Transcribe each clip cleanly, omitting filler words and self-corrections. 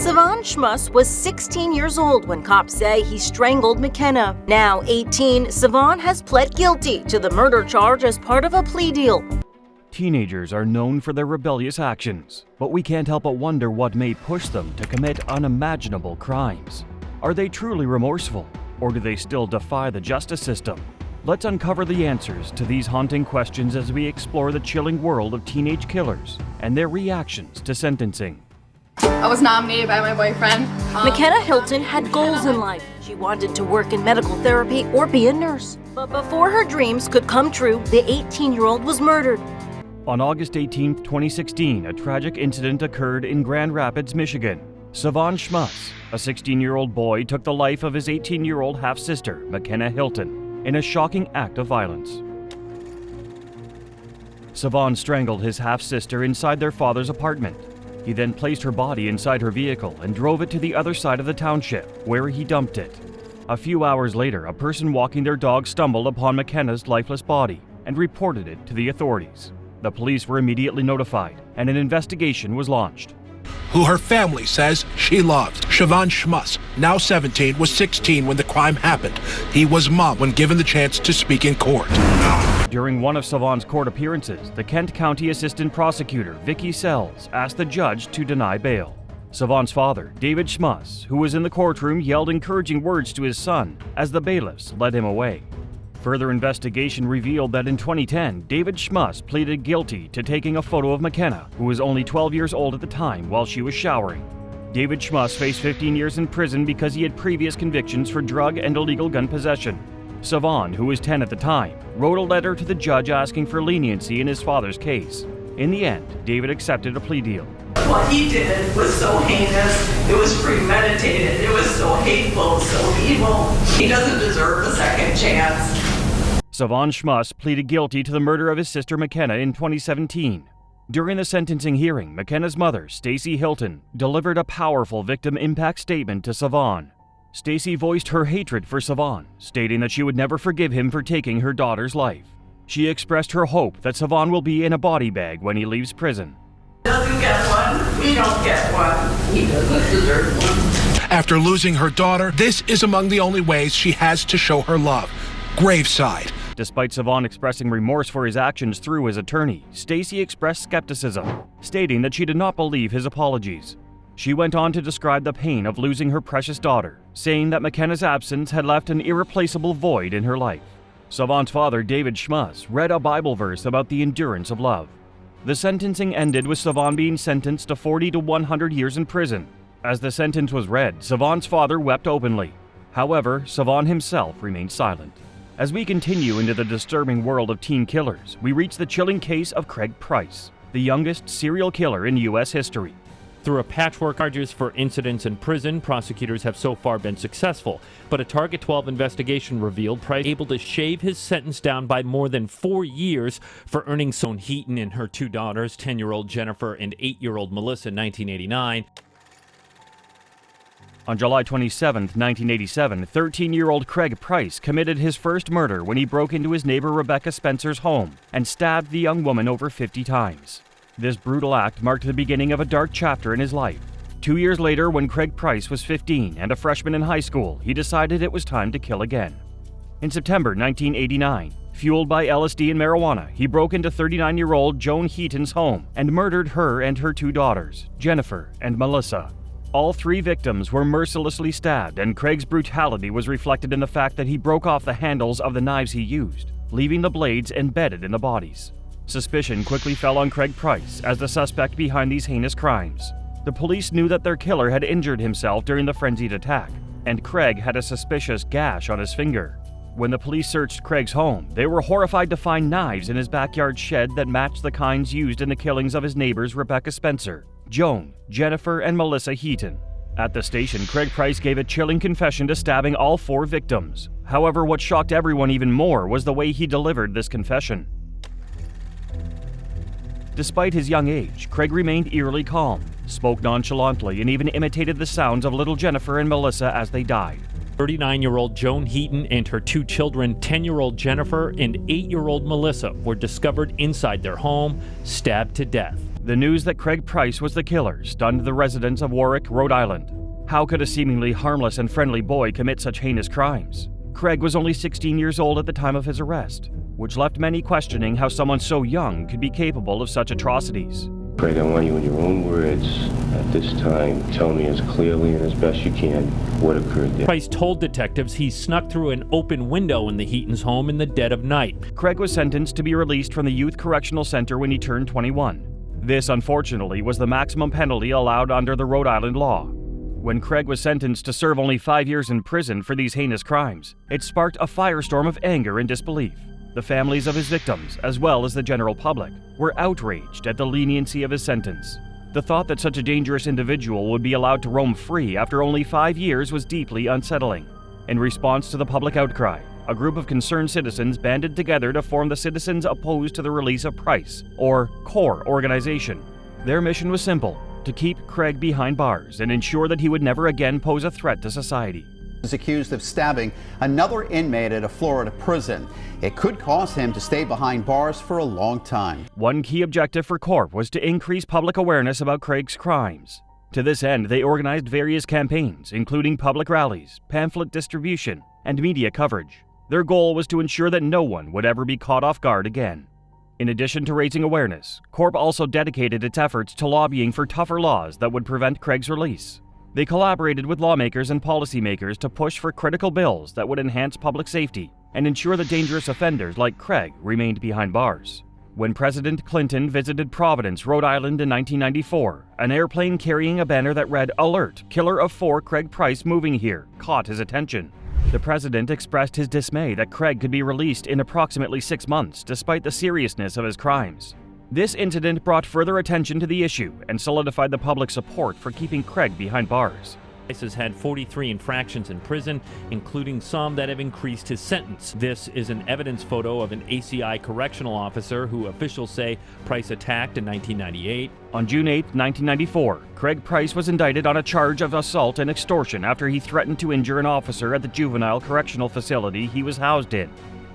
Savon Schmuss was 16 years old when cops say he strangled McKenna. Now 18, Savon has pled guilty to the murder charge as part of a plea deal. Teenagers are known for their rebellious actions, but we can't help but wonder what may push them to commit unimaginable crimes. Are they truly remorseful, or do they still defy the justice system? Let's uncover the answers to these haunting questions as we explore the chilling world of teenage killers and their reactions to sentencing. I was nominated by my boyfriend. McKenna Hilton had goals in life. She wanted to work in medical therapy or be a nurse. But before her dreams could come true, the 18-year-old was murdered. On August 18, 2016, a tragic incident occurred in Grand Rapids, Michigan. Savon Schmuss, a 16-year-old boy, took the life of his 18-year-old half-sister, McKenna Hilton, in a shocking act of violence. Savon strangled his half-sister inside their father's apartment. He then placed her body inside her vehicle and drove it to the other side of the township, where he dumped it. A few hours later, a person walking their dog stumbled upon McKenna's lifeless body and reported it to the authorities. The police were immediately notified, and an investigation was launched. Who her family says she loved. Savon Schmuss, now 17, was 16 when the crime happened. He was mom when given the chance to speak in court. During one of Savon's court appearances, the Kent County Assistant Prosecutor, Vicky Sells, asked the judge to deny bail. Savon's father, David Schmuss, who was in the courtroom, yelled encouraging words to his son as the bailiffs led him away. Further investigation revealed that in 2010, David Schmuss pleaded guilty to taking a photo of McKenna, who was only 12 years old at the time, while she was showering. David Schmuss faced 15 years in prison because he had previous convictions for drug and illegal gun possession. Savon, who was 10 at the time, wrote a letter to the judge asking for leniency in his father's case. In the end, David accepted a plea deal. What he did was so heinous, it was premeditated, it was so hateful, so evil. He doesn't deserve a second chance. Savon Schmuss pleaded guilty to the murder of his sister McKenna in 2017. During the sentencing hearing, McKenna's mother, Stacy Hilton, delivered a powerful victim impact statement to Savon. Stacy voiced her hatred for Savon, stating that she would never forgive him for taking her daughter's life. She expressed her hope that Savon will be in a body bag when he leaves prison. Doesn't get one, we don't get one. He doesn't deserve one. After losing her daughter, this is among the only ways she has to show her love. Graveside. Despite Savon expressing remorse for his actions through his attorney, Stacy expressed skepticism, stating that she did not believe his apologies. She went on to describe the pain of losing her precious daughter, saying that McKenna's absence had left an irreplaceable void in her life. Savon's father, David Schmuss, read a Bible verse about the endurance of love. The sentencing ended with Savon being sentenced to 40 to 100 years in prison. As the sentence was read, Savon's father wept openly. However, Savon himself remained silent. As we continue into the disturbing world of teen killers, we reach the chilling case of Craig Price, the youngest serial killer in U.S. history. Through a patchwork of charges for incidents in prison, prosecutors have so far been successful. But a Target 12 investigation revealed Price able to shave his sentence down by more than 4 years for earning Joan Heaton and her two daughters, 10-year-old Jennifer and 8-year-old Melissa, in 1989. On July 27, 1987, 13-year-old Craig Price committed his first murder when he broke into his neighbor Rebecca Spencer's home and stabbed the young woman over 50 times. This brutal act marked the beginning of a dark chapter in his life. 2 years later, when Craig Price was 15 and a freshman in high school, he decided it was time to kill again. In September 1989, fueled by LSD and marijuana, he broke into 39-year-old Joan Heaton's home and murdered her and her two daughters, Jennifer and Melissa. All three victims were mercilessly stabbed, and Craig's brutality was reflected in the fact that he broke off the handles of the knives he used, leaving the blades embedded in the bodies. Suspicion quickly fell on Craig Price as the suspect behind these heinous crimes. The police knew that their killer had injured himself during the frenzied attack, and Craig had a suspicious gash on his finger. When the police searched Craig's home, they were horrified to find knives in his backyard shed that matched the kinds used in the killings of his neighbors Rebecca Spencer, Joan, Jennifer, and Melissa Heaton. At the station, Craig Price gave a chilling confession to stabbing all four victims. However, what shocked everyone even more was the way he delivered this confession. Despite his young age, Craig remained eerily calm, spoke nonchalantly, and even imitated the sounds of little Jennifer and Melissa as they died. 39-year-old Joan Heaton and her two children, 10-year-old Jennifer and 8-year-old Melissa, were discovered inside their home, stabbed to death. The news that Craig Price was the killer stunned the residents of Warwick, Rhode Island. How could a seemingly harmless and friendly boy commit such heinous crimes? Craig was only 16 years old at the time of his arrest, which left many questioning how someone so young could be capable of such atrocities. Craig, I want you in your own words at this time, tell me as clearly and as best you can what occurred there. Price told detectives he snuck through an open window in the Heaton's home in the dead of night. Craig was sentenced to be released from the Youth Correctional Center when he turned 21. This, unfortunately, was the maximum penalty allowed under the Rhode Island law. When Craig was sentenced to serve only 5 years in prison for these heinous crimes, it sparked a firestorm of anger and disbelief. The families of his victims, as well as the general public, were outraged at the leniency of his sentence. The thought that such a dangerous individual would be allowed to roam free after only 5 years was deeply unsettling. In response to the public outcry, a group of concerned citizens banded together to form the Citizens Opposed to the Release of Price, or CORE organization. Their mission was simple: to keep Craig behind bars and ensure that he would never again pose a threat to society. Is accused of stabbing another inmate at a Florida prison. It could cause him to stay behind bars for a long time. One key objective for CORP was to increase public awareness about Craig's crimes. To this end, they organized various campaigns, including public rallies, pamphlet distribution, and media coverage. Their goal was to ensure that no one would ever be caught off guard again. In addition to raising awareness, CORP also dedicated its efforts to lobbying for tougher laws that would prevent Craig's release. They collaborated with lawmakers and policymakers to push for critical bills that would enhance public safety and ensure that dangerous offenders like Craig remained behind bars. When President Clinton visited Providence, Rhode Island in 1994, an airplane carrying a banner that read, "Alert, Killer of 4 Craig Price moving here," caught his attention. The president expressed his dismay that Craig could be released in approximately 6 months despite the seriousness of his crimes. This incident brought further attention to the issue and solidified the public's support for keeping Craig behind bars. Price has had 43 infractions in prison, including some that have increased his sentence. This is an evidence photo of an ACI correctional officer who officials say Price attacked in 1998. On June 8, 1994, Craig Price was indicted on a charge of assault and extortion after he threatened to injure an officer at the juvenile correctional facility he was housed in.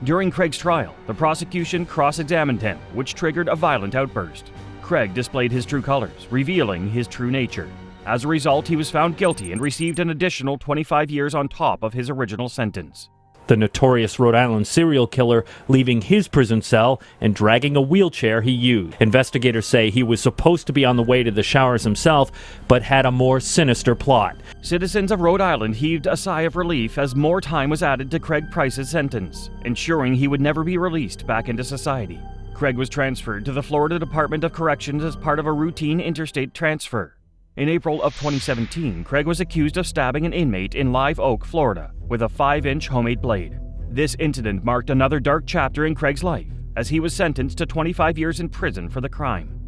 During Craig's trial, the prosecution cross-examined him, which triggered a violent outburst. Craig displayed his true colors, revealing his true nature. As a result, he was found guilty and received an additional 25 years on top of his original sentence. The notorious Rhode Island serial killer leaving his prison cell and dragging a wheelchair he used. Investigators say he was supposed to be on the way to the showers himself, but had a more sinister plot. Citizens of Rhode Island heaved a sigh of relief as more time was added to Craig Price's sentence, ensuring he would never be released back into society. Craig was transferred to the Florida Department of Corrections as part of a routine interstate transfer. In April of 2017, Craig was accused of stabbing an inmate in Live Oak, Florida, with a 5-inch homemade blade. This incident marked another dark chapter in Craig's life, as he was sentenced to 25 years in prison for the crime.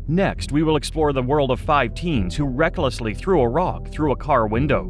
Next, we will explore the world of 5 teens who recklessly threw a rock through a car window.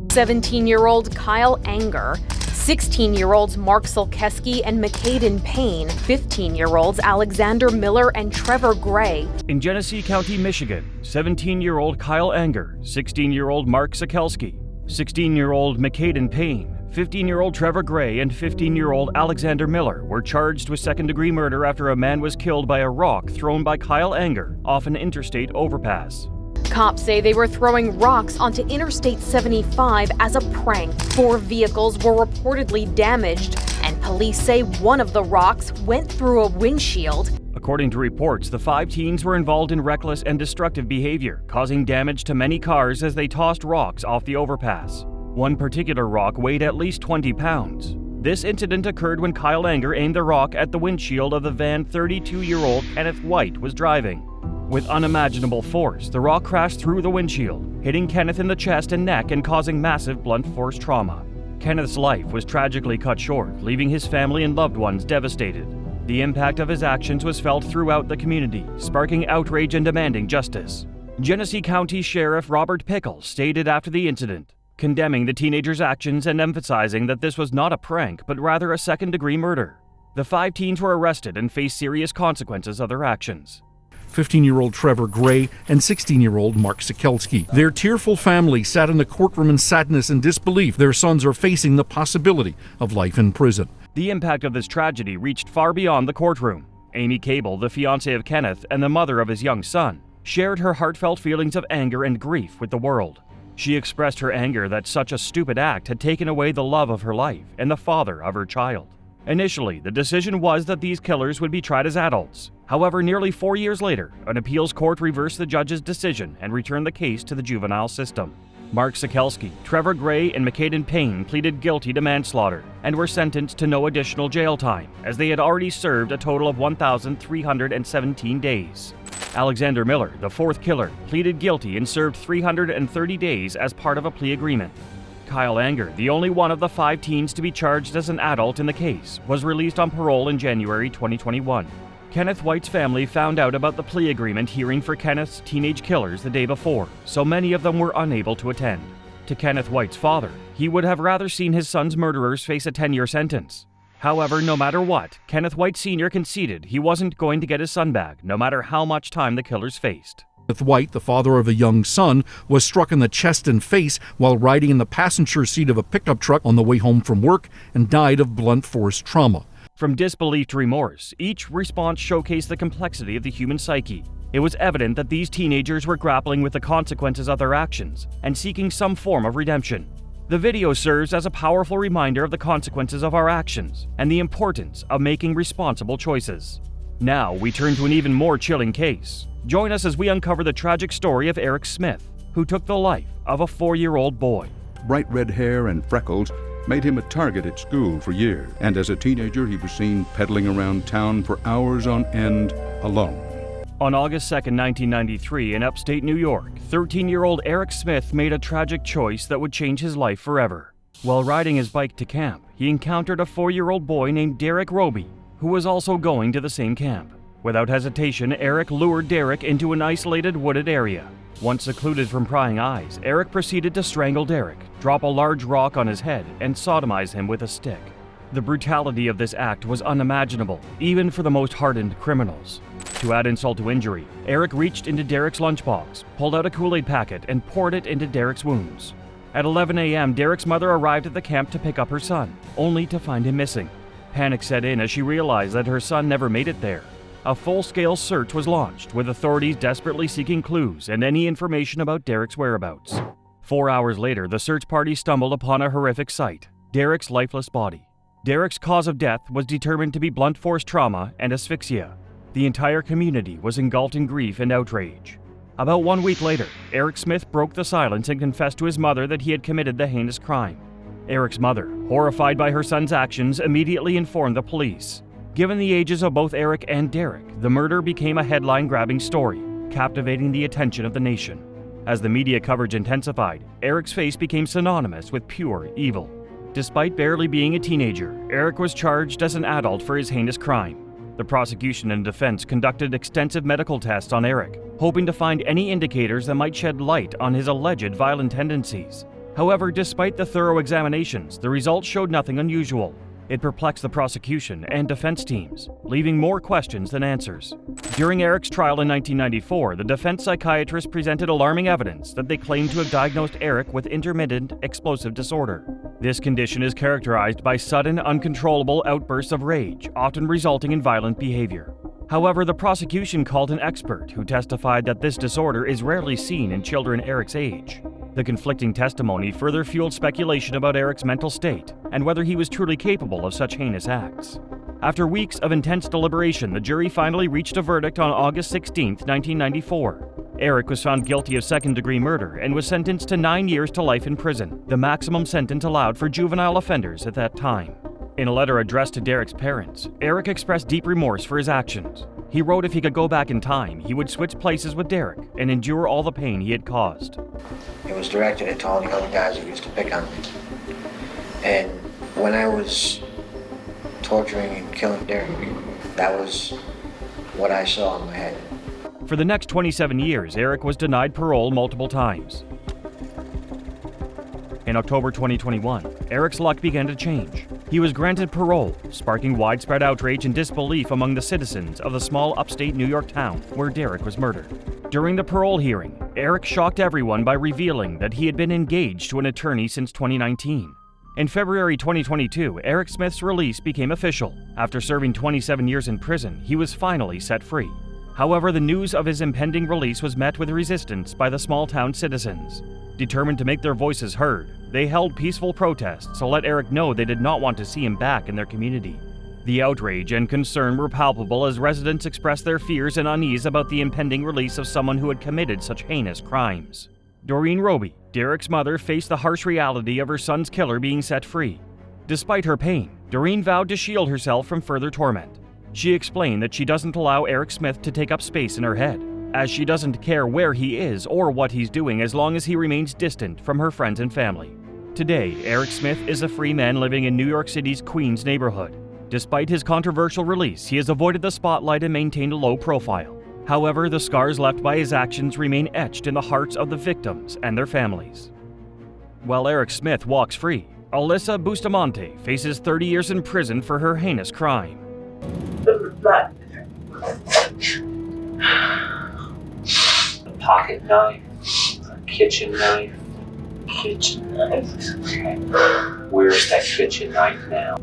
17-year-old Kyle Anger, 16-year-olds Mark Silkeski and McCaden Payne, 15-year-olds Alexander Miller and Trevor Gray. In Genesee County, Michigan, 17-year-old Kyle Anger, 16-year-old Mark Silkeski, 16-year-old McCaden Payne, 15-year-old Trevor Gray, and 15-year-old Alexander Miller were charged with second-degree murder after a man was killed by a rock thrown by Kyle Anger off an interstate overpass. Cops say they were throwing rocks onto Interstate 75 as a prank. 4 vehicles were reportedly damaged, and police say one of the rocks went through a windshield. According to reports, the 5 teens were involved in reckless and destructive behavior, causing damage to many cars as they tossed rocks off the overpass. One particular rock weighed at least 20 pounds. This incident occurred when Kyle Anger aimed the rock at the windshield of the van 32-year-old Kenneth White was driving. With unimaginable force, the rock crashed through the windshield, hitting Kenneth in the chest and neck and causing massive blunt force trauma. Kenneth's life was tragically cut short, leaving his family and loved ones devastated. The impact of his actions was felt throughout the community, sparking outrage and demanding justice. Genesee County Sheriff Robert Pickle stated after the incident, condemning the teenager's actions and emphasizing that this was not a prank, but rather a second-degree murder. The 5 teens were arrested and faced serious consequences of their actions. 15-year-old Trevor Gray and 16-year-old Mark Sikelski. Their tearful family sat in the courtroom in sadness and disbelief. Their sons are facing the possibility of life in prison. The impact of this tragedy reached far beyond the courtroom. Amy Cable, the fiancée of Kenneth and the mother of his young son, shared her heartfelt feelings of anger and grief with the world. She expressed her anger that such a stupid act had taken away the love of her life and the father of her child. Initially, the decision was that these killers would be tried as adults. However, nearly 4 years later, an appeals court reversed the judge's decision and returned the case to the juvenile system. Mark Sikelski, Trevor Gray, and McCaden Payne pleaded guilty to manslaughter and were sentenced to no additional jail time, as they had already served a total of 1,317 days. Alexander Miller, the fourth killer, pleaded guilty and served 330 days as part of a plea agreement. Kyle Anger, the only one of the 5 teens to be charged as an adult in the case, was released on parole in January 2021. Kenneth White's family found out about the plea agreement hearing for Kenneth's teenage killers the day before, so many of them were unable to attend. To Kenneth White's father, he would have rather seen his son's murderers face a 10-year sentence. However, no matter what, Kenneth White Sr. conceded he wasn't going to get his son back, no matter how much time the killers faced. Kenneth White, the father of a young son, was struck in the chest and face while riding in the passenger seat of a pickup truck on the way home from work and died of blunt force trauma. From disbelief to remorse, each response showcased the complexity of the human psyche. It was evident that these teenagers were grappling with the consequences of their actions and seeking some form of redemption. The video serves as a powerful reminder of the consequences of our actions and the importance of making responsible choices. Now we turn to an even more chilling case. Join us as we uncover the tragic story of Eric Smith, who took the life of a 4-year-old boy. Bright red hair and freckles made him a target at school for years, and as a teenager he was seen peddling around town for hours on end alone. On August 2, 1993, in upstate New York, 13-year-old Eric Smith made a tragic choice that would change his life forever. While riding his bike to camp, he encountered a 4-year-old boy named Derek Roby, who was also going to the same camp. Without hesitation, Eric lured Derek into an isolated wooded area. Once secluded from prying eyes, Eric proceeded to strangle Derek, drop a large rock on his head, and sodomize him with a stick. The brutality of this act was unimaginable, even for the most hardened criminals. To add insult to injury, Eric reached into Derek's lunchbox, pulled out a Kool-Aid packet, and poured it into Derek's wounds. At 11 a.m., Derek's mother arrived at the camp to pick up her son, only to find him missing. Panic set in as she realized that her son never made it there. A full-scale search was launched, with authorities desperately seeking clues and any information about Derek's whereabouts. 4 hours later, the search party stumbled upon a horrific sight: Derek's lifeless body. Derek's cause of death was determined to be blunt force trauma and asphyxia. The entire community was engulfed in grief and outrage. About 1 week later, Eric Smith broke the silence and confessed to his mother that he had committed the heinous crime. Eric's mother, horrified by her son's actions, immediately informed the police. Given the ages of both Eric and Derek, the murder became a headline-grabbing story, captivating the attention of the nation. As the media coverage intensified, Eric's face became synonymous with pure evil. Despite barely being a teenager, Eric was charged as an adult for his heinous crime. The prosecution and defense conducted extensive medical tests on Eric, hoping to find any indicators that might shed light on his alleged violent tendencies. However, despite the thorough examinations, the results showed nothing unusual. It perplexed the prosecution and defense teams, leaving more questions than answers. During Eric's trial in 1994, the defense psychiatrist presented alarming evidence that they claimed to have diagnosed Eric with intermittent explosive disorder. This condition is characterized by sudden, uncontrollable outbursts of rage, often resulting in violent behavior. However, the prosecution called an expert who testified that this disorder is rarely seen in children Eric's age. The conflicting testimony further fueled speculation about Eric's mental state and whether he was truly capable of such heinous acts. After weeks of intense deliberation, the jury finally reached a verdict on August 16, 1994. Eric was found guilty of second-degree murder and was sentenced to 9 years to life in prison, the maximum sentence allowed for juvenile offenders at that time. In a letter addressed to Derek's parents, Eric expressed deep remorse for his actions. He wrote if he could go back in time, he would switch places with Derek and endure all the pain he had caused. It was directed at all the other guys who used to pick on me. And when I was torturing and killing Derek, that was what I saw in my head. For the next 27 years, Eric was denied parole multiple times. In October 2021, Eric's luck began to change. He was granted parole, sparking widespread outrage and disbelief among the citizens of the small upstate New York town where Derek was murdered. During the parole hearing, Eric shocked everyone by revealing that he had been engaged to an attorney since 2019. In February 2022, Eric Smith's release became official. After serving 27 years in prison, he was finally set free. However, the news of his impending release was met with resistance by the small-town citizens. Determined to make their voices heard, they held peaceful protests to let Eric know they did not want to see him back in their community. The outrage and concern were palpable as residents expressed their fears and unease about the impending release of someone who had committed such heinous crimes. Doreen Roby, Derek's mother, faced the harsh reality of her son's killer being set free. Despite her pain, Doreen vowed to shield herself from further torment. She explained that she doesn't allow Eric Smith to take up space in her head, as she doesn't care where he is or what he's doing as long as he remains distant from her friends and family. Today, Eric Smith is a free man living in New York City's Queens neighborhood. Despite his controversial release, he has avoided the spotlight and maintained a low profile. However, the scars left by his actions remain etched in the hearts of the victims and their families. While Eric Smith walks free, Alyssa Bustamante faces 30 years in prison for her heinous crime. A pocket knife, a kitchen knife. Kitchen knife? Okay. Where's that kitchen knife now?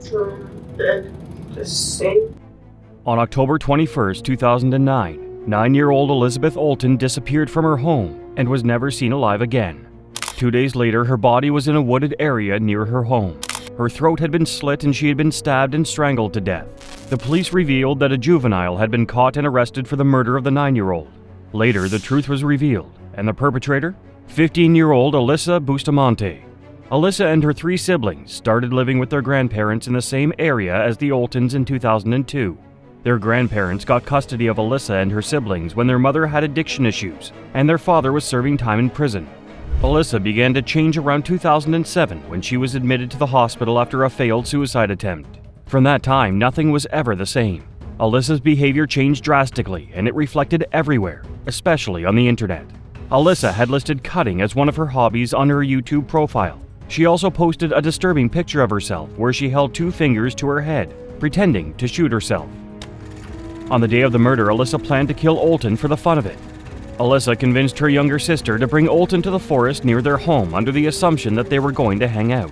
The sink. On October 21, 2009, 9-year-old Elizabeth Olton disappeared from her home and was never seen alive again. 2 days later, her body was in a wooded area near her home. Her throat had been slit and she had been stabbed and strangled to death. The police revealed that a juvenile had been caught and arrested for the murder of the 9-year-old. Later, the truth was revealed, and the perpetrator? 15-year-old Alyssa Bustamante. Alyssa and her 3 siblings started living with their grandparents in the same area as the Oltons in 2002. Their grandparents got custody of Alyssa and her siblings when their mother had addiction issues, and their father was serving time in prison. Alyssa began to change around 2007 when she was admitted to the hospital after a failed suicide attempt. From that time, nothing was ever the same. Alyssa's behavior changed drastically, and it reflected everywhere, especially on the internet. Alyssa had listed cutting as one of her hobbies on her YouTube profile. She also posted a disturbing picture of herself where she held 2 fingers to her head, pretending to shoot herself. On the day of the murder, Alyssa planned to kill Olton for the fun of it. Alyssa convinced her younger sister to bring Olton to the forest near their home under the assumption that they were going to hang out.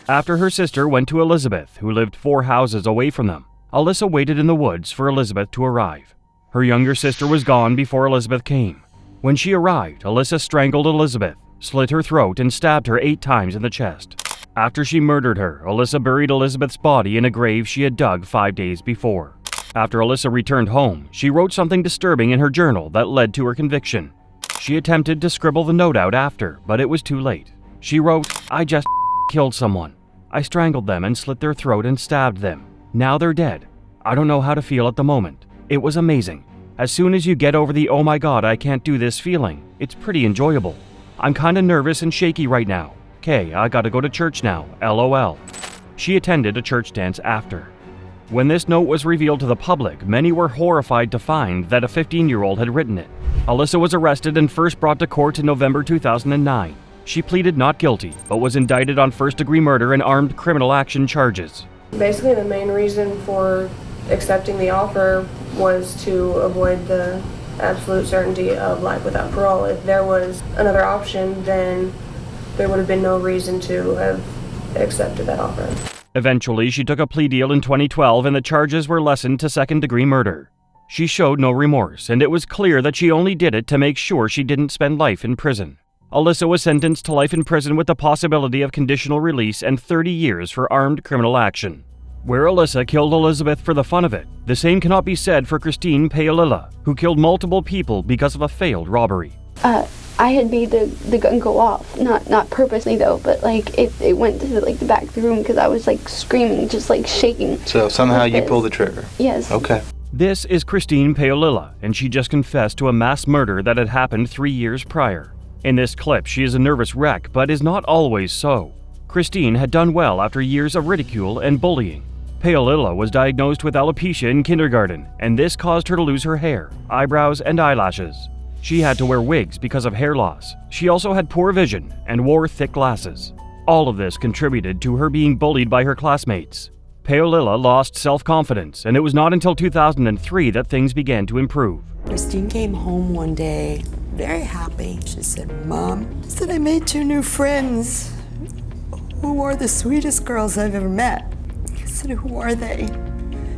After her sister went to Elizabeth, who lived 4 houses away from them, Alyssa waited in the woods for Elizabeth to arrive. Her younger sister was gone before Elizabeth came. When she arrived, Alyssa strangled Elizabeth, slit her throat, and stabbed her 8 times in the chest. After she murdered her, Alyssa buried Elizabeth's body in a grave she had dug 5 days before. After Alyssa returned home, she wrote something disturbing in her journal that led to her conviction. She attempted to scribble the note out after, but it was too late. She wrote, "I just killed someone. I strangled them and slit their throat and stabbed them. Now they're dead. I don't know how to feel at the moment. It was amazing. As soon as you get over the 'oh my god, I can't do this' feeling, it's pretty enjoyable. I'm kinda nervous and shaky right now. Okay, I gotta go to church now, LOL." She attended a church dance after. When this note was revealed to the public, many were horrified to find that a 15-year-old had written it. Alyssa was arrested and first brought to court in November 2009. She pleaded not guilty, but was indicted on first-degree murder and armed criminal action charges. Basically, the main reason for accepting the offer was to avoid the absolute certainty of life without parole. If there was another option, then there would have been no reason to have accepted that offer. Eventually, she took a plea deal in 2012 and the charges were lessened to second-degree murder. She showed no remorse, and it was clear that she only did it to make sure she didn't spend life in prison. Alyssa was sentenced to life in prison with the possibility of conditional release and 30 years for armed criminal action. Where Alyssa killed Elizabeth for the fun of it, the same cannot be said for Christine Paolilla, who killed multiple people because of a failed robbery. I had made the gun go off, not purposely though, but like it went to the back of the room because I was like screaming, just like shaking. So somehow you pulled the trigger? Yes. Okay. This is Christine Paolilla, and she just confessed to a mass murder that had happened 3 years prior. In this clip, she is a nervous wreck, but is not always so. Christine had done well after years of ridicule and bullying. Paolilla was diagnosed with alopecia in kindergarten, and this caused her to lose her hair, eyebrows, and eyelashes. She had to wear wigs because of hair loss. She also had poor vision and wore thick glasses. All of this contributed to her being bullied by her classmates. Paolilla lost self-confidence, and it was not until 2003 that things began to improve. Christine came home one day, very happy. She said, "Mom," she said, "I made 2 new friends who are the sweetest girls I've ever met." I said, "Who are they?"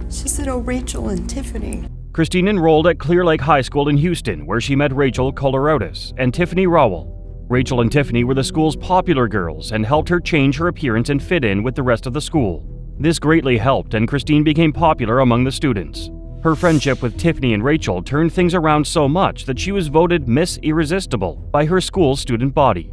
She said, "Oh, Rachel and Tiffany." Christine enrolled at Clear Lake High School in Houston, where she met Rachel Colorados and Tiffany Rowell. Rachel and Tiffany were the school's popular girls and helped her change her appearance and fit in with the rest of the school. This greatly helped, and Christine became popular among the students. Her friendship with Tiffany and Rachel turned things around so much that she was voted Miss Irresistible by her school's student body.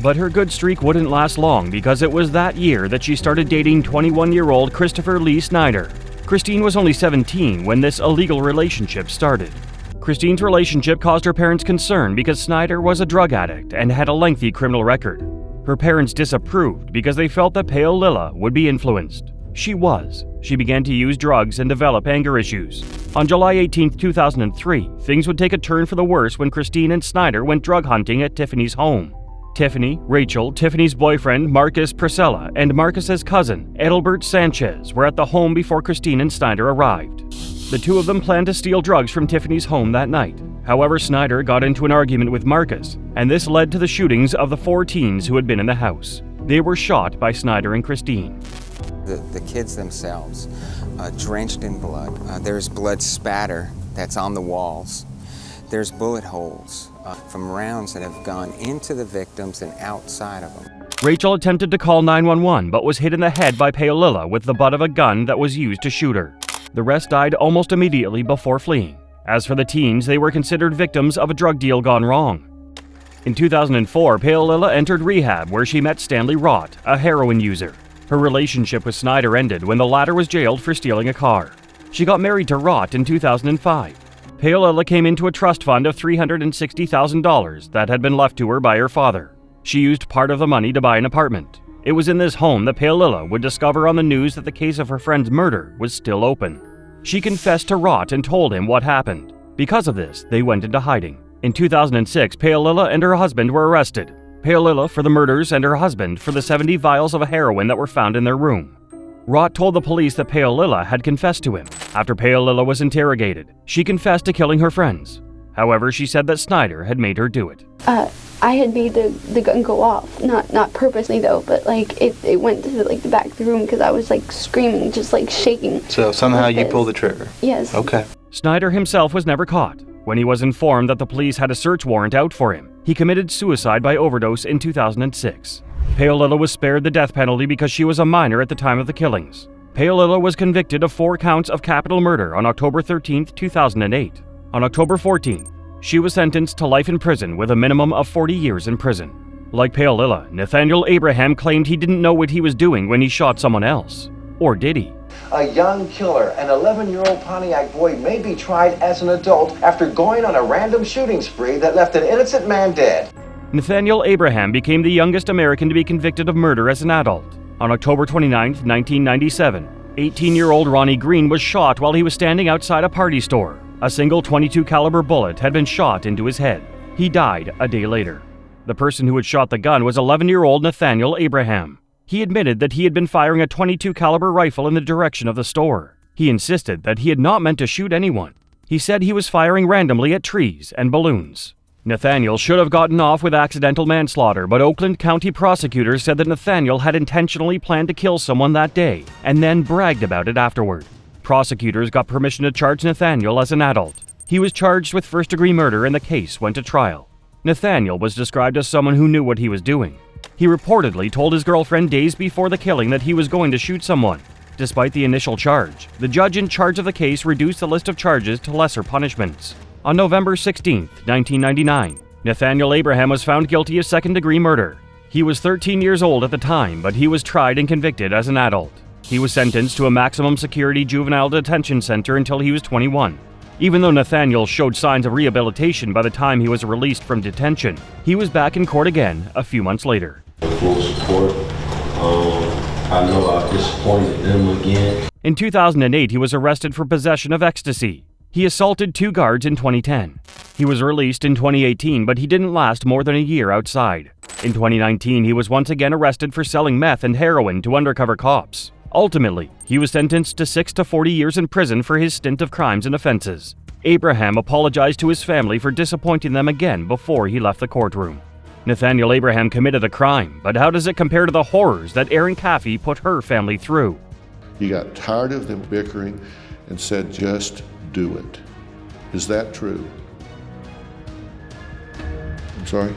But her good streak wouldn't last long, because it was that year that she started dating 21-year-old Christopher Lee Snyder. Christine was only 17 when this illegal relationship started. Christine's relationship caused her parents concern because Snyder was a drug addict and had a lengthy criminal record. Her parents disapproved because they felt that Paolilla would be influenced. She was. She began to use drugs and develop anger issues. On July 18, 2003, things would take a turn for the worse when Christine and Snyder went drug hunting at Tiffany's home. Tiffany, Rachel, Tiffany's boyfriend Marcus Priscilla, and Marcus's cousin Edelbert Sanchez were at the home before Christine and Snyder arrived. The two of them planned to steal drugs from Tiffany's home that night. However, Snyder got into an argument with Marcus, and this led to the shootings of the 4 teens who had been in the house. They were shot by Snyder and Christine. The kids themselves, drenched in blood. There's blood spatter that's on the walls. There's bullet holes from rounds that have gone into the victims and outside of them. Rachel attempted to call 911 but was hit in the head by Paolilla with the butt of a gun that was used to shoot her. The rest died almost immediately before fleeing. As for the teens, they were considered victims of a drug deal gone wrong. In 2004, Paolilla entered rehab where she met Stanley Rott, a heroin user. Her relationship with Snyder ended when the latter was jailed for stealing a car. She got married to Rott in 2005. Paolilla came into a trust fund of $360,000 that had been left to her by her father. She used part of the money to buy an apartment. It was in this home that Paolilla would discover on the news that the case of her friend's murder was still open. She confessed to Rott and told him what happened. Because of this, they went into hiding. In 2006, Paolilla and her husband were arrested. Paolilla for the murders and her husband for the 70 vials of heroin that were found in their room. Rott told the police that Paolilla had confessed to him. After Paolilla was interrogated, she confessed to killing her friends. However, she said that Snyder had made her do it. I had made the gun go off, not purposely though, but like it went to the back of the room because I was like screaming, just like shaking. So somehow you pulled the trigger? Yes. Okay. Snyder himself was never caught. When he was informed that the police had a search warrant out for him, he committed suicide by overdose in 2006. Paolilla was spared the death penalty because she was a minor at the time of the killings. Paolilla was convicted of 4 counts of capital murder on October 13, 2008. On October 14th, she was sentenced to life in prison with a minimum of 40 years in prison. Like Paolilla, Nathaniel Abraham claimed he didn't know what he was doing when he shot someone else. Or did he? A young killer, an 11-year-old Pontiac boy, may be tried as an adult after going on a random shooting spree that left an innocent man dead. Nathaniel Abraham became the youngest American to be convicted of murder as an adult. On October 29, 1997, 18-year-old Ronnie Green was shot while he was standing outside a party store. A single .22 caliber bullet had been shot into his head. He died a day later. The person who had shot the gun was 11-year-old Nathaniel Abraham. He admitted that he had been firing a .22 caliber rifle in the direction of the store. He insisted that he had not meant to shoot anyone. He said he was firing randomly at trees and balloons. Nathaniel should have gotten off with accidental manslaughter, but Oakland County prosecutors said that Nathaniel had intentionally planned to kill someone that day and then bragged about it afterward. Prosecutors got permission to charge Nathaniel as an adult. He was charged with first-degree murder and the case went to trial. Nathaniel was described as someone who knew what he was doing. He reportedly told his girlfriend days before the killing that he was going to shoot someone. Despite the initial charge, the judge in charge of the case reduced the list of charges to lesser punishments. On November 16, 1999, Nathaniel Abraham was found guilty of second-degree murder. He was 13 years old at the time, but he was tried and convicted as an adult. He was sentenced to a maximum security juvenile detention center until he was 21. Even though Nathaniel showed signs of rehabilitation by the time he was released from detention, he was back in court again a few months later. Full support. I know I disappointed them again. In 2008, he was arrested for possession of ecstasy. He assaulted 2 guards in 2010. He was released in 2018, but he didn't last more than a year outside. In 2019, he was once again arrested for selling meth and heroin to undercover cops. Ultimately, he was sentenced to 6 to 40 years in prison for his stint of crimes and offenses. Abraham apologized to his family for disappointing them again before he left the courtroom. Nathaniel Abraham committed a crime, but how does it compare to the horrors that Erin Caffey put her family through? He got tired of them bickering and said, just do it. Is that true? I'm sorry?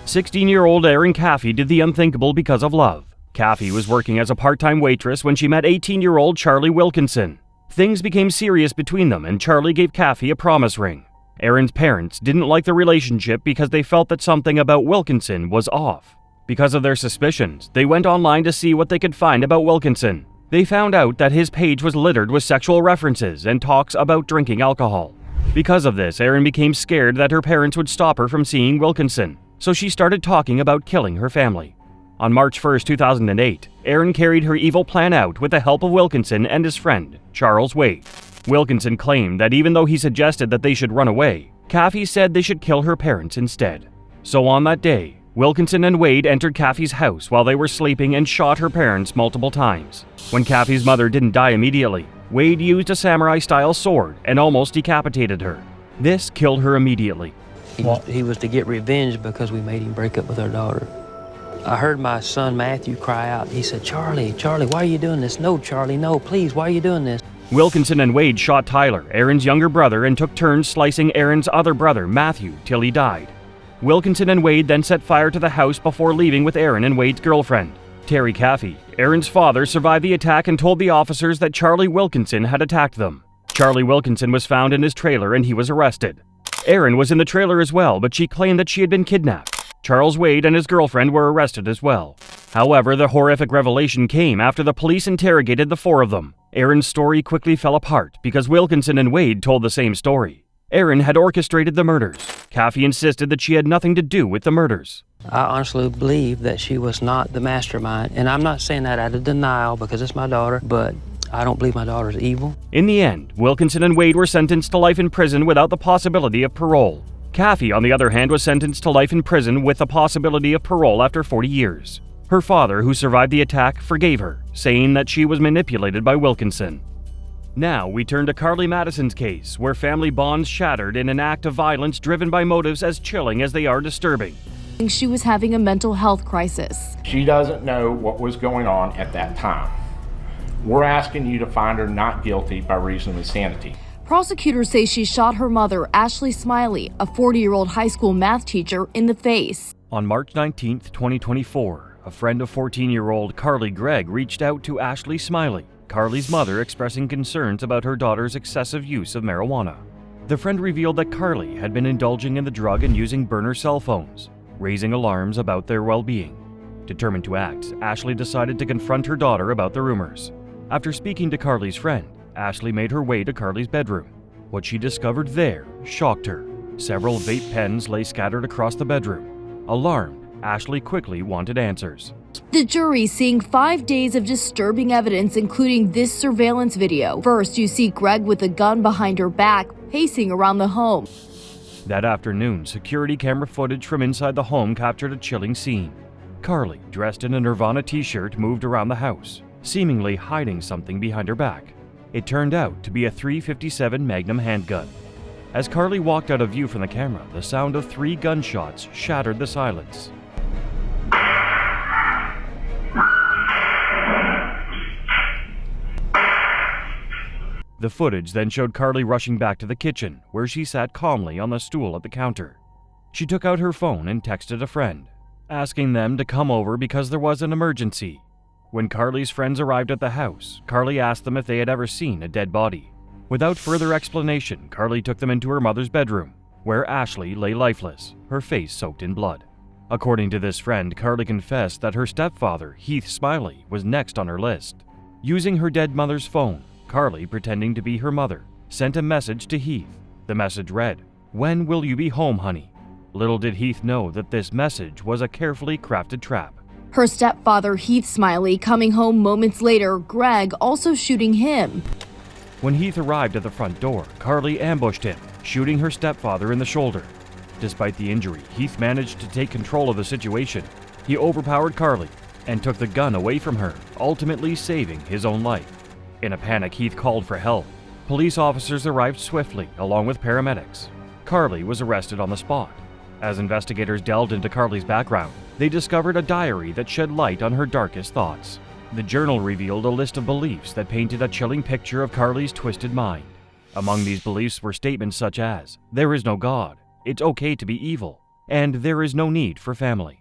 16-year-old Erin Caffey did the unthinkable because of love. Caffey was working as a part-time waitress when she met 18-year-old Charlie Wilkinson. Things became serious between them, and Charlie gave Caffey a promise ring. Erin's parents didn't like the relationship because they felt that something about Wilkinson was off. Because of their suspicions, they went online to see what they could find about Wilkinson. They found out that his page was littered with sexual references and talks about drinking alcohol. Because of this, Erin became scared that her parents would stop her from seeing Wilkinson, so she started talking about killing her family. On March 1, 2008, Erin carried her evil plan out with the help of Wilkinson and his friend, Charles Wade. Wilkinson claimed that even though he suggested that they should run away, Caffey said they should kill her parents instead. So on that day, Wilkinson and Wade entered Caffey's house while they were sleeping and shot her parents multiple times. When Caffey's mother didn't die immediately, Wade used a samurai-style sword and almost decapitated her. This killed her immediately. He was to get revenge because we made him break up with our daughter. I heard my son Matthew cry out. He said, Charlie, why are you doing this? No, Charlie, no, please, why are you doing this? Wilkinson and Wade shot Tyler, Erin's younger brother, and took turns slicing Erin's other brother, Matthew, till he died. Wilkinson and Wade then set fire to the house before leaving with Erin and Wade's girlfriend. Terry Caffey, Erin's father, survived the attack and told the officers that Charlie Wilkinson had attacked them. Charlie Wilkinson was found in his trailer and he was arrested. Erin was in the trailer as well, but she claimed that she had been kidnapped. Charles Wade and his girlfriend were arrested as well. However, the horrific revelation came after the police interrogated the four of them. Erin's story quickly fell apart because Wilkinson and Wade told the same story. Erin had orchestrated the murders. Caffey insisted that she had nothing to do with the murders. I honestly believe that she was not the mastermind, and I'm not saying that out of denial because it's my daughter, but I don't believe my daughter's evil. In the end, Wilkinson and Wade were sentenced to life in prison without the possibility of parole. Caffey, on the other hand, was sentenced to life in prison with the possibility of parole after 40 years. Her father, who survived the attack, forgave her, saying that she was manipulated by Wilkinson. Now we turn to Carly Madison's case, where family bonds shattered in an act of violence driven by motives as chilling as they are disturbing. She was having a mental health crisis. She doesn't know what was going on at that time. We're asking you to find her not guilty by reason of insanity. Prosecutors say she shot her mother, Ashley Smiley, a 40-year-old high school math teacher, in the face. On March 19, 2024, a friend of 14-year-old Carly Gregg reached out to Ashley Smiley, Carly's mother, expressing concerns about her daughter's excessive use of marijuana. The friend revealed that Carly had been indulging in the drug and using burner cell phones, raising alarms about their well-being. Determined to act, Ashley decided to confront her daughter about the rumors. After speaking to Carly's friend, Ashley made her way to Carly's bedroom. What she discovered there shocked her. Several vape pens lay scattered across the bedroom. Alarmed, Ashley quickly wanted answers. The jury seeing 5 days of disturbing evidence, including this surveillance video. First, you see Greg with a gun behind her back, pacing around the home. That afternoon, security camera footage from inside the home captured a chilling scene. Carly, dressed in a Nirvana t-shirt, moved around the house, seemingly hiding something behind her back. It turned out to be a .357 Magnum handgun. As Carly walked out of view from the camera, the sound of 3 gunshots shattered the silence. The footage then showed Carly rushing back to the kitchen, where she sat calmly on the stool at the counter. She took out her phone and texted a friend, asking them to come over because there was an emergency. When Carly's friends arrived at the house, Carly asked them if they had ever seen a dead body. Without further explanation, Carly took them into her mother's bedroom, where Ashley lay lifeless, her face soaked in blood. According to this friend, Carly confessed that her stepfather, Heath Smiley, was next on her list. Using her dead mother's phone, Carly, pretending to be her mother, sent a message to Heath. The message read, "When will you be home, honey?" Little did Heath know that this message was a carefully crafted trap. Her stepfather, Heath Smiley, coming home moments later, Greg also shooting him. When Heath arrived at the front door, Carly ambushed him, shooting her stepfather in the shoulder. Despite the injury, Heath managed to take control of the situation. He overpowered Carly and took the gun away from her, ultimately saving his own life. In a panic, Heath called for help. Police officers arrived swiftly, along with paramedics. Carly was arrested on the spot. As investigators delved into Carly's background, they discovered a diary that shed light on her darkest thoughts. The journal revealed a list of beliefs that painted a chilling picture of Carly's twisted mind. Among these beliefs were statements such as, "There is no God," "It's okay to be evil," and "There is no need for family."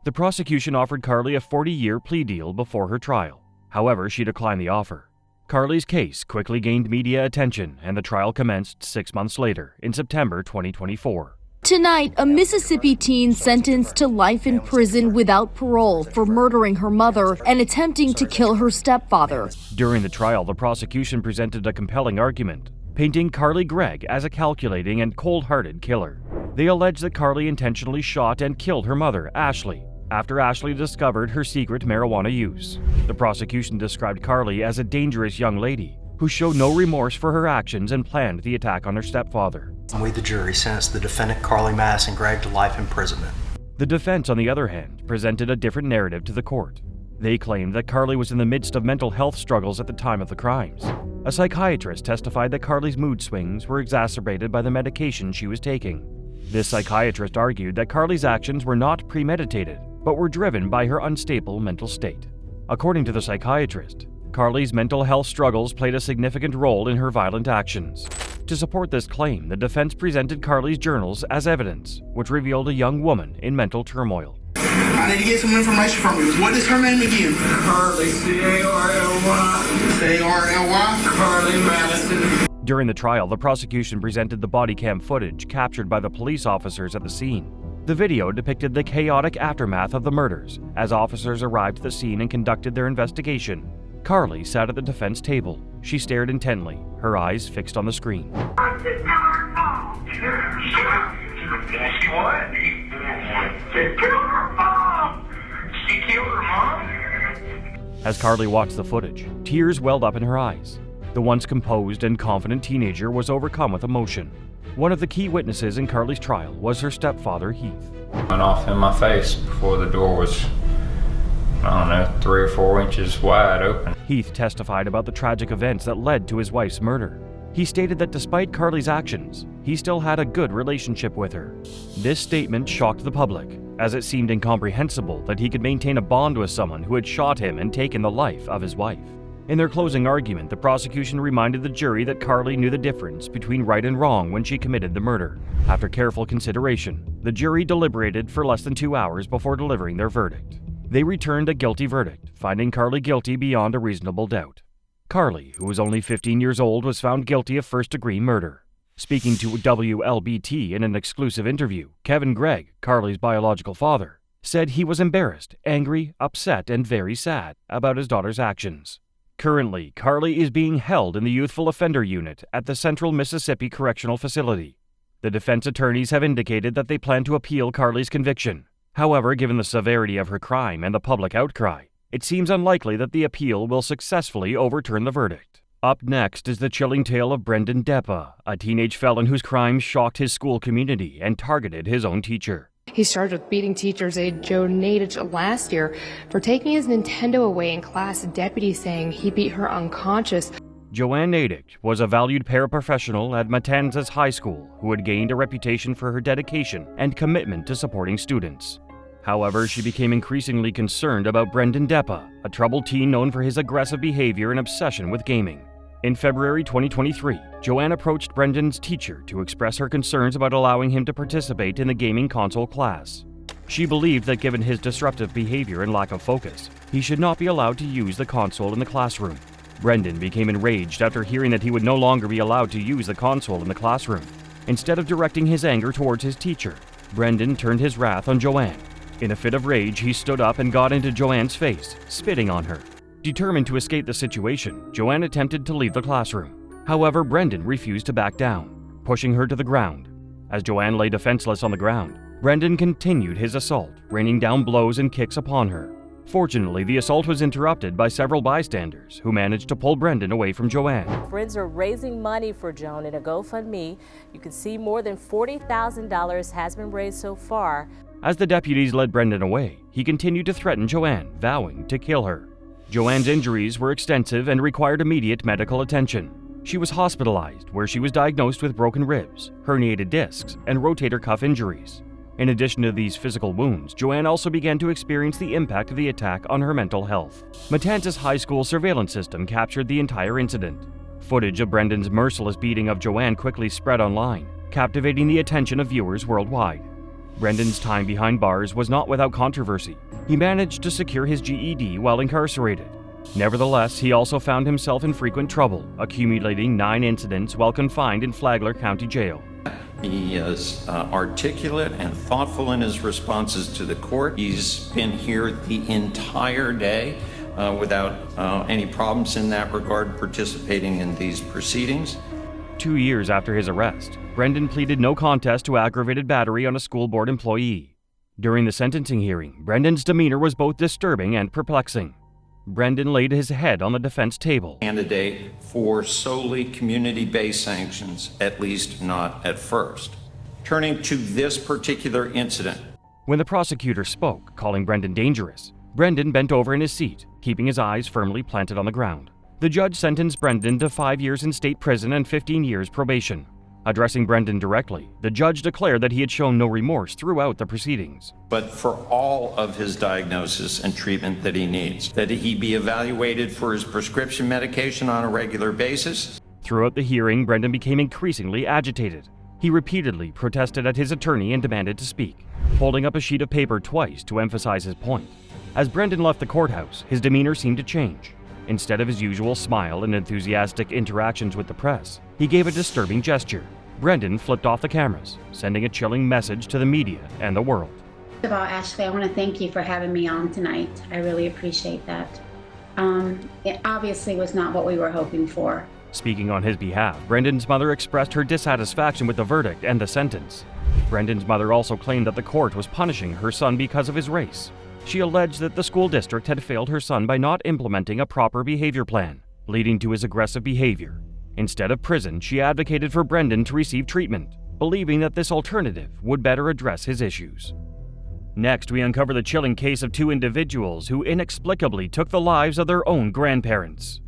The prosecution offered Carly a 40-year plea deal before her trial. However, she declined the offer. Carly's case quickly gained media attention, and the trial commenced 6 months later, in September 2024. Tonight, a Mississippi teen sentenced to life in prison without parole for murdering her mother and attempting to kill her stepfather. During the trial, the prosecution presented a compelling argument, painting Carly Gregg as a calculating and cold-hearted killer. They alleged that Carly intentionally shot and killed her mother, Ashley, after Ashley discovered her secret marijuana use. The prosecution described Carly as a dangerous young lady who showed no remorse for her actions and planned the attack on her stepfather. We, the jury, sentenced the defendant Carly Madison Gregg to life imprisonment. The defense, on the other hand, presented a different narrative to the court. They claimed that Carly was in the midst of mental health struggles at the time of the crimes. A psychiatrist testified that Carly's mood swings were exacerbated by the medication she was taking. This psychiatrist argued that Carly's actions were not premeditated, but were driven by her unstable mental state. According to the psychiatrist, Carly's mental health struggles played a significant role in her violent actions. To support this claim, the defense presented Carly's journals as evidence, which revealed a young woman in mental turmoil. I need to get some information from you. What is her name again? Carly, C-A-R-L-Y. C-A-R-L-Y? Carly Madison. During the trial, the prosecution presented the body cam footage captured by the police officers at the scene. The video depicted the chaotic aftermath of the murders as officers arrived at the scene and conducted their investigation. Carly sat at the defense table. She stared intently, her eyes fixed on the screen. She what? She killed her mom! She killed her mom? As Carly watched the footage, tears welled up in her eyes. The once composed and confident teenager was overcome with emotion. One of the key witnesses in Carly's trial was her stepfather, Heath. Went off in my face before the door was, 3 or 4 inches wide open. Heath testified about the tragic events that led to his wife's murder. He stated that despite Carly's actions, he still had a good relationship with her. This statement shocked the public, as it seemed incomprehensible that he could maintain a bond with someone who had shot him and taken the life of his wife. In their closing argument, the prosecution reminded the jury that Carly knew the difference between right and wrong when she committed the murder. After careful consideration, the jury deliberated for less than 2 hours before delivering their verdict. They returned a guilty verdict, finding Carly guilty beyond a reasonable doubt. Carly, who was only 15 years old, was found guilty of first-degree murder. Speaking to WLBT in an exclusive interview, Kevin Gregg, Carly's biological father, said he was embarrassed, angry, upset, and very sad about his daughter's actions. Currently, Carly is being held in the Youthful Offender Unit at the Central Mississippi Correctional Facility. The defense attorneys have indicated that they plan to appeal Carly's conviction. However, given the severity of her crime and the public outcry, it seems unlikely that the appeal will successfully overturn the verdict. Up next is the chilling tale of Brendan Deppa, a teenage felon whose crimes shocked his school community and targeted his own teacher. He's charged with beating teacher's aide Joe Nadich last year for taking his Nintendo away in class, deputies saying he beat her unconscious. Joanne Nadich was a valued paraprofessional at Matanzas High School who had gained a reputation for her dedication and commitment to supporting students. However, she became increasingly concerned about Brendan Deppa, a troubled teen known for his aggressive behavior and obsession with gaming. In February 2023, Joanne approached Brendan's teacher to express her concerns about allowing him to participate in the gaming console class. She believed that given his disruptive behavior and lack of focus, he should not be allowed to use the console in the classroom. Brendan became enraged after hearing that he would no longer be allowed to use the console in the classroom. Instead of directing his anger towards his teacher, Brendan turned his wrath on Joanne. In a fit of rage, he stood up and got into Joanne's face, spitting on her. Determined to escape the situation, Joanne attempted to leave the classroom. However, Brendan refused to back down, pushing her to the ground. As Joanne lay defenseless on the ground, Brendan continued his assault, raining down blows and kicks upon her. Fortunately, the assault was interrupted by several bystanders who managed to pull Brendan away from Joanne. Friends are raising money for Joan in a GoFundMe. You can see more than $40,000 has been raised so far. As the deputies led Brendan away, he continued to threaten Joanne, vowing to kill her. Joanne's injuries were extensive and required immediate medical attention. She was hospitalized, where she was diagnosed with broken ribs, herniated discs, and rotator cuff injuries. In addition to these physical wounds, Joanne also began to experience the impact of the attack on her mental health. Matanzas High School surveillance system captured the entire incident. Footage of Brendan's merciless beating of Joanne quickly spread online, captivating the attention of viewers worldwide. Brendan's time behind bars was not without controversy. He managed to secure his GED while incarcerated. Nevertheless, he also found himself in frequent trouble, accumulating 9 incidents while confined in Flagler County Jail. He is articulate and thoughtful in his responses to the court. He's been here the entire day without any problems in that regard, participating in these proceedings. 2 years after his arrest, Brendan pleaded no contest to aggravated battery on a school board employee. During the sentencing hearing, Brendan's demeanor was both disturbing and perplexing. Brendan laid his head on the defense table. Candidate for solely community-based sanctions, at least not at first. Turning to this particular incident. When the prosecutor spoke, calling Brendan dangerous, Brendan bent over in his seat, keeping his eyes firmly planted on the ground. The judge sentenced Brendan to 5 years in state prison and 15 years probation. Addressing Brendan directly, the judge declared that he had shown no remorse throughout the proceedings. But for all of his diagnosis and treatment that he needs, that he be evaluated for his prescription medication on a regular basis. Throughout the hearing, Brendan became increasingly agitated. He repeatedly protested at his attorney and demanded to speak, holding up a sheet of paper twice to emphasize his point. As Brendan left the courthouse, his demeanor seemed to change. Instead of his usual smile and enthusiastic interactions with the press, he gave a disturbing gesture. Brendan flipped off the cameras, sending a chilling message to the media and the world. First of all, Ashley, I want to thank you for having me on tonight. I really appreciate that. It obviously was not what we were hoping for. Speaking on his behalf, Brendan's mother expressed her dissatisfaction with the verdict and the sentence. Brendan's mother also claimed that the court was punishing her son because of his race. She alleged that the school district had failed her son by not implementing a proper behavior plan, leading to his aggressive behavior. Instead of prison, she advocated for Brendan to receive treatment, believing that this alternative would better address his issues. Next, we uncover the chilling case of 2 individuals who inexplicably took the lives of their own grandparents.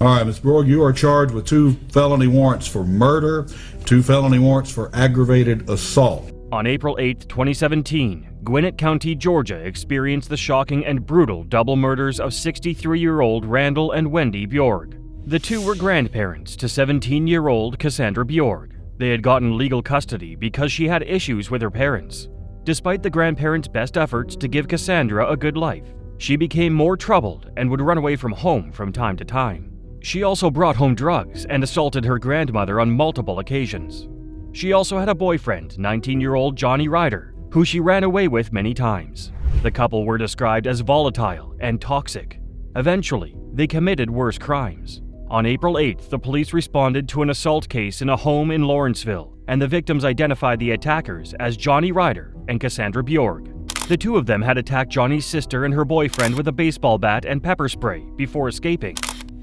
All right, Ms. Borg, you are charged with 2 felony warrants for murder, 2 felony warrants for aggravated assault. On April 8, 2017, Gwinnett County, Georgia experienced the shocking and brutal double murders of 63-year-old Randall and Wendy Bjorg. The 2 were grandparents to 17-year-old Cassandra Bjorg. They had gotten legal custody because she had issues with her parents. Despite the grandparents' best efforts to give Cassandra a good life, she became more troubled and would run away from home from time to time. She also brought home drugs and assaulted her grandmother on multiple occasions. She also had a boyfriend, 19-year-old Johnny Ryder, who she ran away with many times. The couple were described as volatile and toxic. Eventually, they committed worse crimes. On April 8th, the police responded to an assault case in a home in Lawrenceville, and the victims identified the attackers as Johnny Ryder and Cassandra Bjorg. The 2 of them had attacked Johnny's sister and her boyfriend with a baseball bat and pepper spray before escaping.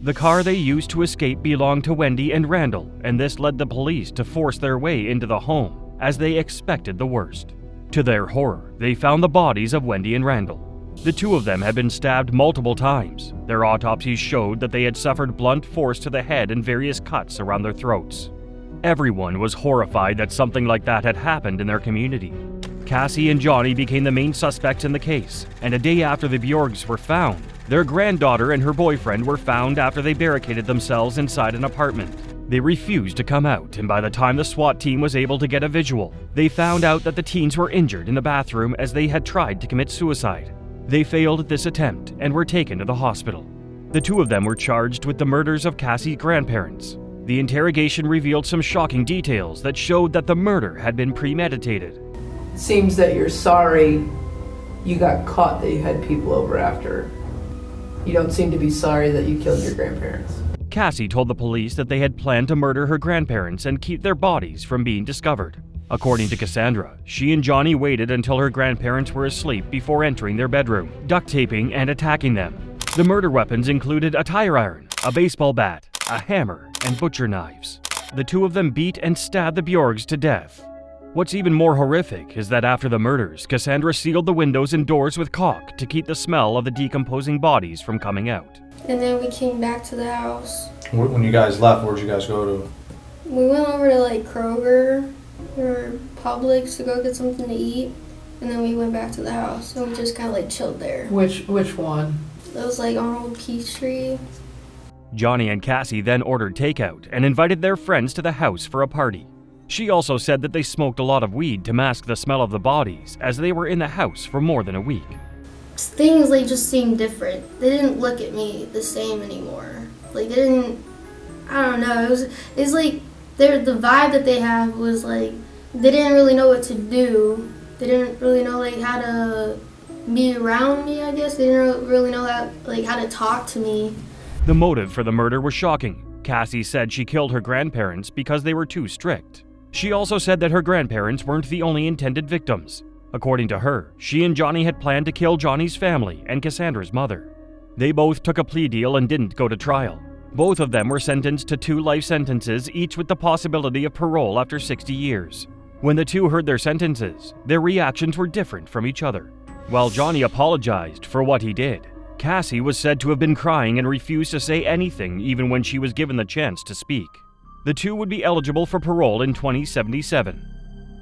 The car they used to escape belonged to Wendy and Randall, and this led the police to force their way into the home, as they expected the worst. To their horror, they found the bodies of Wendy and Randall. The 2 of them had been stabbed multiple times. Their autopsies showed that they had suffered blunt force to the head and various cuts around their throats. Everyone was horrified that something like that had happened in their community. Cassie and Johnny became the main suspects in the case, and a day after the Bjorgs were found, their granddaughter and her boyfriend were found after they barricaded themselves inside an apartment. They refused to come out, and by the time the SWAT team was able to get a visual, they found out that the teens were injured in the bathroom as they had tried to commit suicide. They failed this attempt and were taken to the hospital. The 2 of them were charged with the murders of Cassie's grandparents. The interrogation revealed some shocking details that showed that the murder had been premeditated. It seems that you're sorry you got caught, that you had people over after. You don't seem to be sorry that you killed your grandparents. Cassie told the police that they had planned to murder her grandparents and keep their bodies from being discovered. According to Cassandra, she and Johnny waited until her grandparents were asleep before entering their bedroom, duct taping and attacking them. The murder weapons included a tire iron, a baseball bat, a hammer, and butcher knives. The 2 of them beat and stabbed the Bjorgs to death. What's even more horrific is that after the murders, Cassandra sealed the windows and doors with caulk to keep the smell of the decomposing bodies from coming out. And then we came back to the house. When you guys left, where'd you guys go to? We went over to like Kroger or Publix to go get something to eat, and then we went back to the house and we just kind of like chilled there. Which one? It was like on Old Peachtree. Johnny and Cassie then ordered takeout and invited their friends to the house for a party. She also said that they smoked a lot of weed to mask the smell of the bodies, as they were in the house for more than a week. Things just seemed different. They didn't look at me the same anymore. They didn't, I don't know, it was like the vibe that they have was they didn't really know what to do. They didn't really know how to be around me, I guess. They didn't really know how to talk to me. The motive for the murder was shocking. Cassie said she killed her grandparents because they were too strict. She also said that her grandparents weren't the only intended victims. According to her, she and Johnny had planned to kill Johnny's family and Cassandra's mother. They both took a plea deal and didn't go to trial. Both of them were sentenced to 2 life sentences, each with the possibility of parole after 60 years. When the two heard their sentences, their reactions were different from each other. While Johnny apologized for what he did, Cassie was said to have been crying and refused to say anything even when she was given the chance to speak. The two would be eligible for parole in 2077.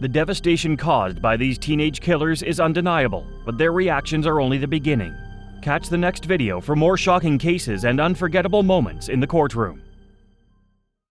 The devastation caused by these teenage killers is undeniable, but their reactions are only the beginning. Catch the next video for more shocking cases and unforgettable moments in the courtroom.